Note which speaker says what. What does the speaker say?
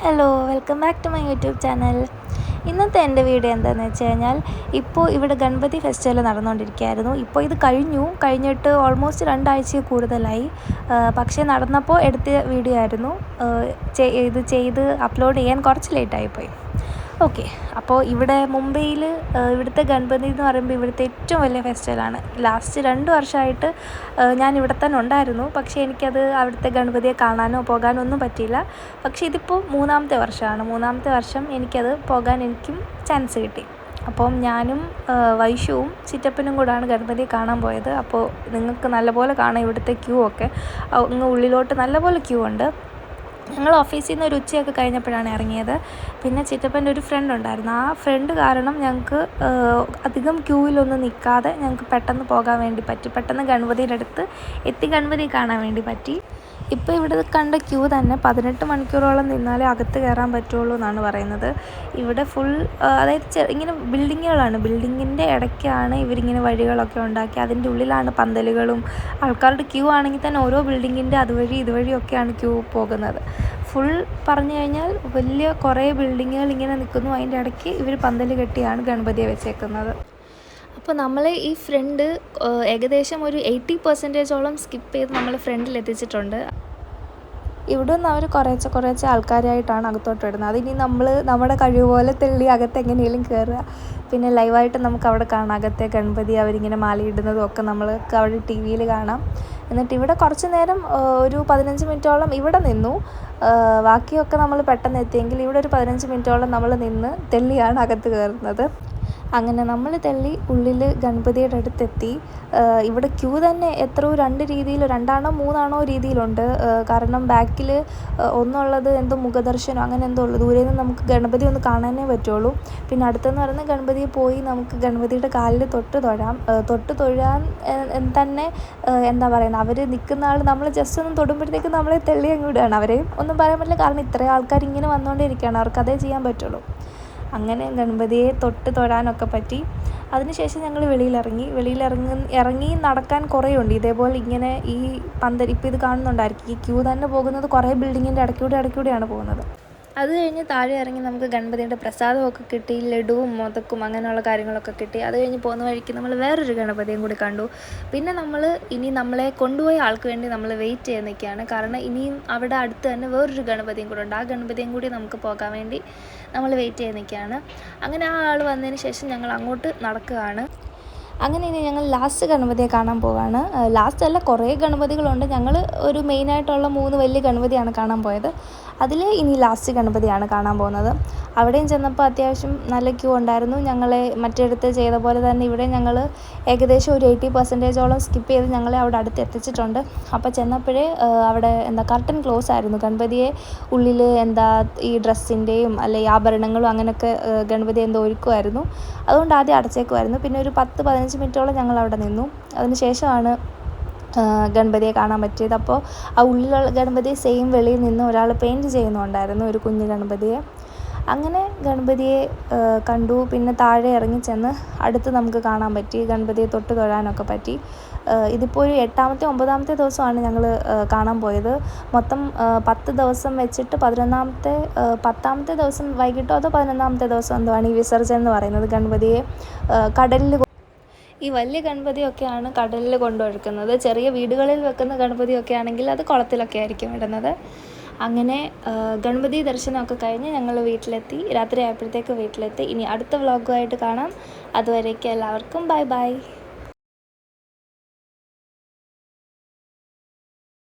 Speaker 1: Hello, welcome back to my YouTube channel. ഇന്നത്തെ എൻ്റെ video എന്താണെന്ന് വെച്ച് കഴിഞ്ഞാൽ, ഇപ്പോൾ ഇവിടെ ഗണപതി ഫെസ്റ്റിവൽ നടന്നുകൊണ്ടിരിക്കുകയായിരുന്നു. ഇപ്പോൾ ഇത് കഴിഞ്ഞിട്ട് ഓൾമോസ്റ്റ് 2 ആഴ്ചയിൽ കൂടുതലായി. പക്ഷേ നടന്നപ്പോൾ എടുത്ത വീഡിയോ ആയിരുന്നു. ഇത് ചെയ്ത് അപ്ലോഡ് ചെയ്യാൻ കുറച്ച് ലേറ്റായിപ്പോയി. ഓക്കെ, അപ്പോൾ ഇവിടെ മുംബൈയിൽ ഇവിടുത്തെ ഗണപതി എന്ന് പറയുമ്പോൾ ഇവിടുത്തെ ഏറ്റവും വലിയ ഫെസ്റ്റിവലാണ്. ലാസ്റ്റ് 2 വർഷമായിട്ട് ഞാൻ ഇവിടെ തന്നെ ഉണ്ടായിരുന്നു. പക്ഷേ എനിക്കത് അവിടുത്തെ ഗണപതിയെ കാണാനോ പോകാനോ ഒന്നും പറ്റിയില്ല. പക്ഷേ ഇതിപ്പോൾ 3ാമത്തെ വർഷമാണ്. 3ാമത്തെ വർഷം എനിക്കും ചാൻസ് കിട്ടി. അപ്പം ഞാനും വൈഷുവും ചിറ്റപ്പനും കൂടാണ് ഗണപതിയെ കാണാൻ പോയത്. അപ്പോൾ നിങ്ങൾക്ക് നല്ലപോലെ കാണാം ഇവിടുത്തെ ക്യൂ ഒക്കെ. അങ്ങ് ഉള്ളിലോട്ട് നല്ലപോലെ ക്യൂ ഉണ്ട്. ഞങ്ങൾ ഓഫീസിൽ നിന്ന് ഒരു ഉച്ചയൊക്കെ കഴിഞ്ഞപ്പോഴാണ് ഇറങ്ങിയത്. പിന്നെ ചിറ്റപ്പൻ്റെ ഒരു ഫ്രണ്ട് ഉണ്ടായിരുന്നു. ആ ഫ്രണ്ട് കാരണം ഞങ്ങൾക്ക് അധികം ക്യൂവിലൊന്നും നിൽക്കാതെ ഞങ്ങൾക്ക് പെട്ടെന്ന് പോകാൻ വേണ്ടി പറ്റി. പെട്ടെന്ന് ഗണപതിയുടെ അടുത്ത് എത്തി ഗണപതി കാണാൻ വേണ്ടി പറ്റി. ഇപ്പോൾ ഇവിടെ കണ്ട ക്യൂ തന്നെ 18 മണിക്കൂറോളം നിന്നാലേ അകത്ത് കയറാൻ പറ്റുള്ളൂ എന്നാണ് പറയുന്നത്. ഇവിടെ ഫുൾ അതായത് ഇങ്ങനെ ബിൽഡിങ്ങുകളാണ്. ബിൽഡിങ്ങിൻ്റെ ഇടയ്ക്കാണ് ഇവരിങ്ങനെ വഴികളൊക്കെ ഉണ്ടാക്കി. അതിൻ്റെ ഉള്ളിലാണ് പന്തലുകളും. ആൾക്കാരുടെ ക്യൂ ആണെങ്കിൽ തന്നെ ഓരോ ബിൽഡിങ്ങിൻ്റെ അതുവഴി ഇതുവഴിയൊക്കെയാണ് ക്യൂ പോകുന്നത്. ഫുൾ പറഞ്ഞു കഴിഞ്ഞാൽ വലിയ കുറേ ബിൽഡിങ്ങുകൾ ഇങ്ങനെ നിൽക്കുന്നു. അതിൻ്റെ ഇടയ്ക്ക് ഇവർ പന്തൽ കെട്ടിയാണ് ഗണപതിയെ വെച്ചേക്കുന്നത്. അപ്പോൾ നമ്മൾ ഈ ഫ്രണ്ട് ഏകദേശം ഒരു 80% സ്കിപ്പ് ചെയ്ത് നമ്മൾ ഫ്രണ്ടിലെത്തിച്ചിട്ടുണ്ട്. ഇവിടെ നിന്ന് അവർ കുറേശ്ശെ ആൾക്കാരായിട്ടാണ് അകത്തോട്ട് ഇടുന്നത്. അതിനി നമ്മുടെ കഴിവ് പോലെ തെള്ളി അകത്ത് എങ്ങനെയെങ്കിലും കയറുക. പിന്നെ ലൈവായിട്ട് നമുക്ക് അവിടെ കാണാം അകത്തെ ഗണപതി അവരിങ്ങനെ മാലയിടുന്നതും ഒക്കെ നമ്മൾക്ക് അവിടെ ടി വിയിൽ കാണാം. എന്നിട്ട് ഇവിടെ കുറച്ച് നേരം ഒരു 15 മിനിറ്റോളം ഇവിടെ നിന്നു. ബാക്കിയൊക്കെ നമ്മൾ പെട്ടെന്ന് എത്തിയെങ്കിൽ ഇവിടെ ഒരു 15 മിനിറ്റോളം നമ്മൾ നിന്ന് തെള്ളിയാണ് അകത്ത് കയറുന്നത്. അങ്ങനെ നമ്മൾ തെള്ളി ഉള്ളിൽ ഗണപതിയുടെ അടുത്തെത്തി. ഇവിടെ ക്യൂ തന്നെ എത്രയോ 2 രീതിയിൽ 2ആണോ 3ആണോ രീതിയിലുണ്ട്. കാരണം ബാക്കിൽ ഒന്നുള്ളത് എന്തോ മുഖദർശനം അങ്ങനെ എന്തോ ഉള്ളു. ദൂരെ നിന്ന് നമുക്ക് ഗണപതി ഒന്ന് കാണാനേ പറ്റുള്ളൂ. പിന്നെ അടുത്തെന്ന് പറയുന്നത് ഗണപതിയെ പോയി നമുക്ക് ഗണപതിയുടെ കാലിൽ തൊട്ട് തൊഴാൻ തന്നെ എന്താ പറയുന്നത്, അവർ നിൽക്കുന്ന ആൾ നമ്മൾ ജസ്റ്റ് ഒന്ന് തൊടുമ്പോഴത്തേക്ക് നമ്മളെ തെള്ളി അങ്ങ് വിടുകയാണ്. അവരെയും ഒന്നും പറയാൻ പറ്റില്ല, കാരണം ഇത്രയും ആൾക്കാർ ഇങ്ങനെ വന്നുകൊണ്ടിരിക്കുകയാണ്. അവർക്ക് അതേ ചെയ്യാൻ പറ്റുള്ളൂ. അങ്ങനെ ഗണപതിയെ തൊഴാനൊക്കെ പറ്റി. അതിനുശേഷം ഞങ്ങൾ വെളിയിലിറങ്ങി നടക്കാൻ കുറേ ഉണ്ട്. ഇതേപോലെ ഇങ്ങനെ ഈ പന്തൽ ഇപ്പോൾ ഇത് കാണുന്നുണ്ടായിരിക്കും. ഈ ക്യൂ തന്നെ പോകുന്നത് കുറേ ബിൽഡിങ്ങിൻ്റെ ഇടയ്ക്കൂടെയാണ് പോകുന്നത്. അത് കഴിഞ്ഞ് താഴെ ഇറങ്ങി നമുക്ക് ഗണപതിയുടെ പ്രസാദമൊക്കെ കിട്ടി. ലഡുവും മോദക്കും അങ്ങനെയുള്ള കാര്യങ്ങളൊക്കെ കിട്ടി. അത് കഴിഞ്ഞ് പോകുന്ന വഴിക്ക് നമ്മൾ വേറൊരു ഗണപതിയും കൂടി കണ്ടു. പിന്നെ നമ്മളെ കൊണ്ടുപോയ ആൾക്ക് വേണ്ടി നമ്മൾ വെയിറ്റ് ചെയ്ത് നിൽക്കുകയാണ്. കാരണം ഇനിയും അവിടെ അടുത്ത് തന്നെ വേറൊരു ഗണപതിയും കൂടെ ഉണ്ട്. ആ ഗണപതിയും കൂടി നമുക്ക് പോകാൻ വേണ്ടി നമ്മൾ വെയിറ്റ് ചെയ്ത് നിൽക്കുകയാണ്. അങ്ങനെ ആ ആൾ വന്നതിന് ശേഷം ഞങ്ങൾ അങ്ങോട്ട് നടക്കുകയാണ്. അങ്ങനെ ഇനി ഞങ്ങൾ ലാസ്റ്റ് ഗണപതിയെ കാണാൻ പോവുകയാണ്. ലാസ്റ്റ് അല്ല, കുറേ ഗണപതികളുണ്ട്. ഞങ്ങൾ ഒരു മെയിനായിട്ടുള്ള 3 വലിയ ഗണപതിയാണ് കാണാൻ പോയത്. അതിൽ ഇനി ലാസ്റ്റ് ഗണപതിയാണ് കാണാൻ പോകുന്നത്. അവിടെയും ചെന്നപ്പോൾ അത്യാവശ്യം നല്ല ക്യൂ ഉണ്ടായിരുന്നു. ഞങ്ങളെ മറ്റിടത്ത് ചെയ്ത പോലെ തന്നെ ഇവിടെ ഞങ്ങൾ ഏകദേശം ഒരു 80% സ്കിപ്പ് ചെയ്ത് ഞങ്ങളെ അവിടെ അടുത്ത് എത്തിച്ചിട്ടുണ്ട്. അപ്പോൾ ചെന്നപ്പോഴേ അവിടെ കർട്ടൻ ക്ലോസ് ആയിരുന്നു. ഗണപതിയെ ഉള്ളിൽ ഈ ഡ്രസ്സിൻ്റെയും അല്ലെങ്കിൽ ആഭരണങ്ങളും അങ്ങനെയൊക്കെ ഗണപതി ഒരുക്കുമായിരുന്നു. അതുകൊണ്ട് ആദ്യം അടച്ചേക്കുമായിരുന്നു. പിന്നെ ഒരു 10-15 മിനിറ്റോളം ഞങ്ങൾ അവിടെ നിന്നു. അതിന് ശേഷമാണ് ഗണപതിയെ കാണാൻ പറ്റിയത്. അപ്പോൾ ആ ഉള്ളിലുള്ള ഗണപതിയെ സെയിം വെളിയിൽ നിന്ന് ഒരാൾ പെയിൻറ്റ് ചെയ്യുന്നുണ്ടായിരുന്നു, ഒരു കുഞ്ഞു ഗണപതിയെ. അങ്ങനെ ഗണപതിയെ കണ്ടു. പിന്നെ താഴെ ഇറങ്ങി ചെന്ന് അടുത്ത് നമുക്ക് കാണാൻ പറ്റി. ഗണപതിയെ തൊഴാനൊക്കെ പറ്റി. ഇതിപ്പോൾ ഒരു 8ാമത്തെ 9ാമത്തെ ദിവസമാണ് ഞങ്ങൾ കാണാൻ പോയത്. മൊത്തം 10 ദിവസം വെച്ചിട്ട് 10ാമത്തെ ദിവസം വൈകിട്ടോ അതോ 11ാമത്തെ ദിവസം എന്തോ ആണ് ഈ വിസർജനം എന്ന് പറയുന്നത്. ഗണപതിയെ കടലിൽ ഈ വലിയ ഗണപതിയൊക്കെയാണ് കടലിൽ കൊണ്ടൊഴുക്കുന്നത്. ചെറിയ വീടുകളിൽ വെക്കുന്ന ഗണപതിയൊക്കെ ആണെങ്കിൽ അത് കുളത്തിലൊക്കെ ആയിരിക്കും ഇടുന്നത്. അങ്ങനെ ഗണപതി ദർശനമൊക്കെ കഴിഞ്ഞ് ഞങ്ങൾ വീട്ടിലെത്തി. രാത്രി ആയപ്പോഴത്തേക്ക് വീട്ടിലെത്തി. ഇനി അടുത്ത വ്ളോഗുമായിട്ട് കാണാം. അതുവരേക്കും എല്ലാവർക്കും ബൈ ബൈ.